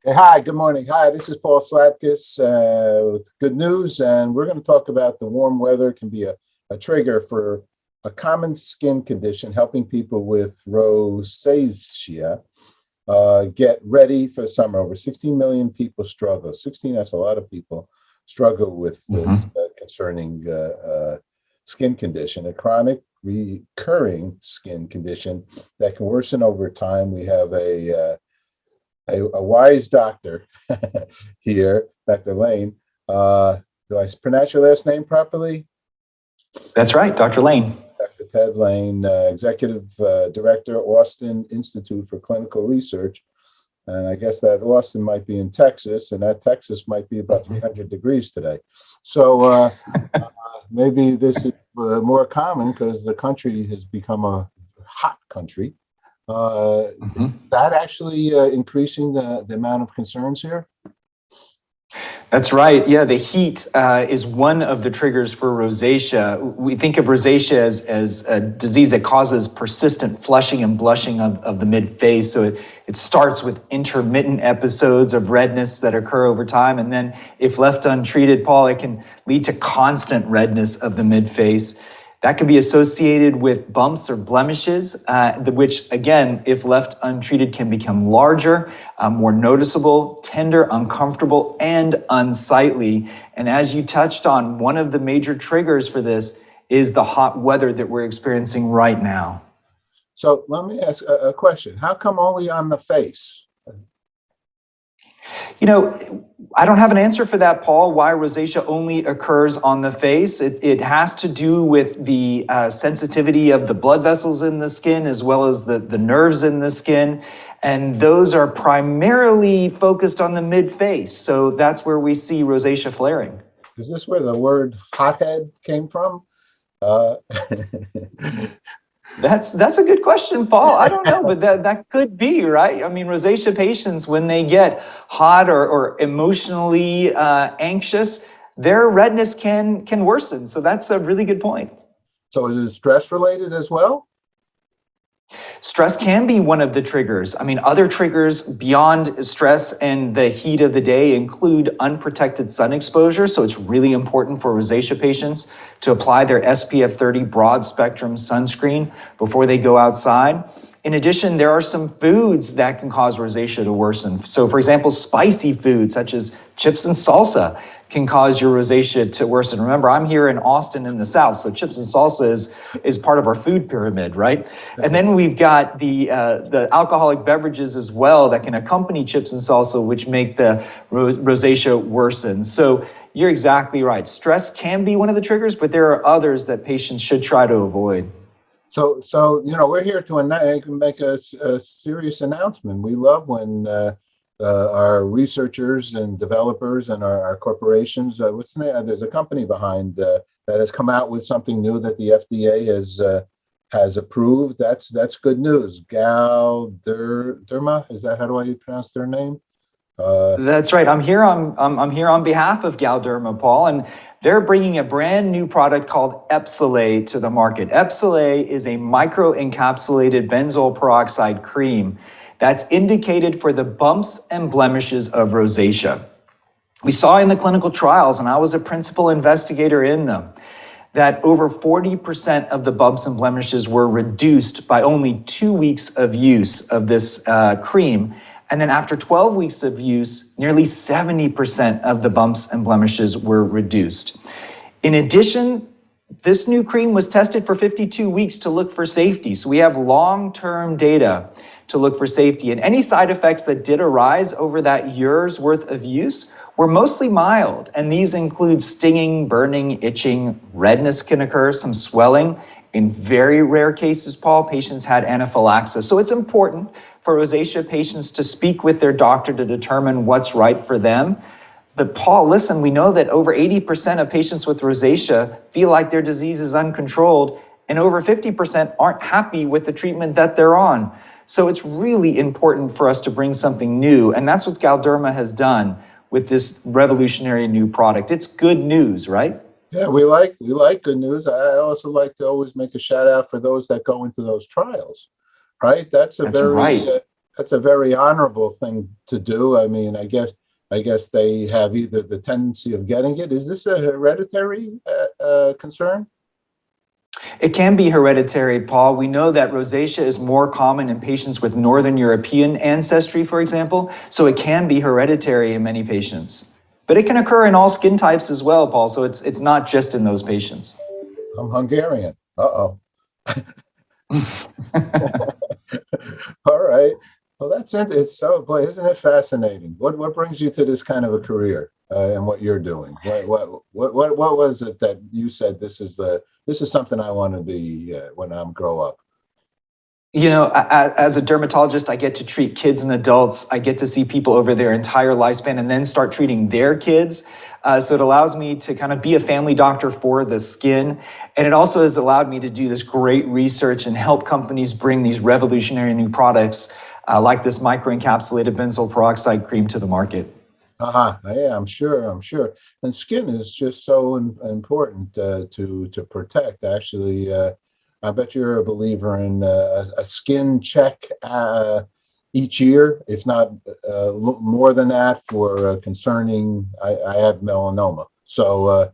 Hey, hi, good morning. Hi, this is Paul Slapkis with good news, and we're going to talk about the warm weather can be a trigger for a common skin condition, helping people with rosacea get ready for summer. Over 16 million people struggle. 16, that's a lot of people struggle with this Hmm. concerning skin condition, a chronic recurring skin condition that can worsen over time. We have a wise doctor here, Dr. Lane. Do I pronounce your last name properly? That's right, Dr. Lane. Dr. Ted Lane, Executive Director, Austin Institute for Clinical Research. And I guess that Austin might be in Texas, and that Texas might be about Mhm. 300 degrees today. So maybe this is more common because the country has become a hot country. Is Mhm. that actually increasing the amount of concerns here? That's right. Yeah, the heat is one of the triggers for rosacea. We think of rosacea as a disease that causes persistent flushing and blushing of the mid face. So it starts with intermittent episodes of redness that occur over time. And then, if left untreated, Paul, it can lead to constant redness of the mid face. That can be associated with bumps or blemishes, which, again, if left untreated, can become larger, more noticeable, tender, uncomfortable, and unsightly. And as you touched on, one of the major triggers for this is the hot weather that we're experiencing right now. So let me ask a question. How come only on the face? You know, I don't have an answer for that, Paul, why rosacea only occurs on the face. It has to do with the sensitivity of the blood vessels in the skin as well as the nerves in the skin. And those are primarily focused on the mid face. So that's where we see rosacea flaring. Is this where the word hothead came from? Uh, That's a good question, Paul. I don't know, but that could be, right? I mean, rosacea patients, when they get hot or emotionally anxious, their redness can worsen. So that's a really good point. so is it stress related as well? Stress can be one of the triggers. I mean, other triggers beyond stress and the heat of the day include unprotected sun exposure. So it's really important for rosacea patients to apply their SPF 30 broad spectrum sunscreen before they go outside. In addition, there are some foods that can cause rosacea to worsen. So, for example, spicy foods such as chips and salsa can cause your rosacea to worsen. Remember, I'm here in Austin in the South, so chips and salsa is part of our food pyramid, right? And then we've got the alcoholic beverages as well that can accompany chips and salsa, which make the rosacea worsen. So you're exactly right. Stress can be one of the triggers, but there are others that patients should try to avoid. So we're here to make a serious announcement. We love when our researchers and developers and our corporations. What's the name? There's a company behind that has come out with something new that the FDA has approved. That's good news. Galderma, is that how do I pronounce their name? Uh, That's right. I'm here on behalf of Galderma, Paul, and they're bringing a brand new product called Epsilay to the market. Epsilay is a microencapsulated benzoyl peroxide cream that's indicated for the bumps and blemishes of rosacea. We saw in the clinical trials, and I was a principal investigator in them, that over 40% of the bumps and blemishes were reduced by only 2 weeks of use of this cream. And then after 12 weeks of use, nearly 70% of the bumps and blemishes were reduced. In addition, this new cream was tested for 52 weeks to look for safety. So we have long-term data to look for safety. And any side effects that did arise over that year's worth of use were mostly mild. And these include stinging, burning, itching, redness can occur, some swelling. In very rare cases, Paul, patients had anaphylaxis. So it's important for rosacea patients to speak with their doctor to determine what's right for them. But Paul, listen, we know that over 80% of patients with rosacea feel like their disease is uncontrolled, and over 50% aren't happy with the treatment that they're on. So it's really important for us to bring something new, and that's what Galderma has done with this revolutionary new product. It's good news, right? yeah, we like good news. I also like to always make a shout out for those that go into those trials, right? That's a That's very right. that's a very honorable thing to do. I mean, I guess they have either the tendency of getting it. Is this a hereditary concern? It can be hereditary, Paul. We know that rosacea is more common in patients with Northern European ancestry, for example, so it can be hereditary in many patients. But it can occur in all skin types as well, Paul, so it's not just in those patients. I'm Hungarian. Uh-oh. All right. Well, that's it. It's so, boy, isn't it fascinating? What brings you to this kind of a career and what you're doing? What was it that you said this is something I want to be when I grow up? You know, as a dermatologist, I get to treat kids and adults. I get to see people over their entire lifespan and then start treating their kids. So it allows me to kind of be a family doctor for the skin. And it also has allowed me to do this great research and help companies bring these revolutionary new products like this microencapsulated benzoyl peroxide cream to the market. Yeah, I'm sure. And skin is just so important to protect. Actually, I bet you're a believer in a skin check each year, if not more than that, for concerning. I have melanoma, so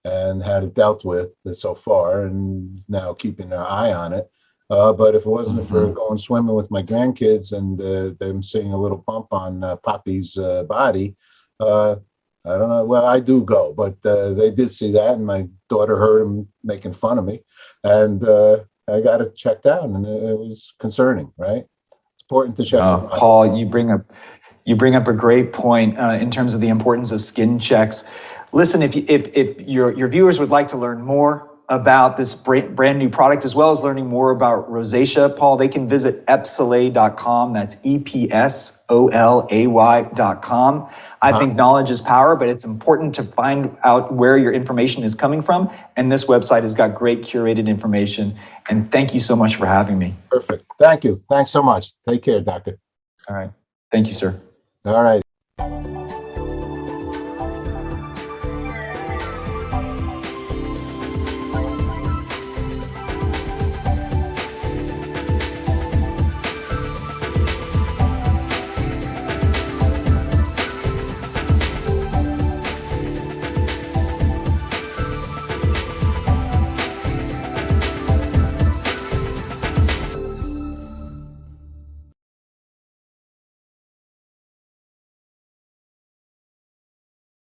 and had it dealt with so far, and now keeping an eye on it. But if it wasn't for going swimming with my grandkids and them seeing a little bump on Poppy's body, I don't know. Well, I do go, but they did see that, and my daughter heard them making fun of me, and I got it checked out, and it was concerning, right? It's important to check. Paul, you bring up a great point in terms of the importance of skin checks. Listen, if your viewers would like to learn more about this brand new product, as well as learning more about rosacea, Paul, they can visit epsolay.com. That's EPSOLAY.com. I think knowledge is power, but it's important to find out where your information is coming from. And this website has got great curated information. And thank you so much for having me. Perfect. Thank you. Thanks so much. Take care, doctor. All right. Thank you, sir. All right.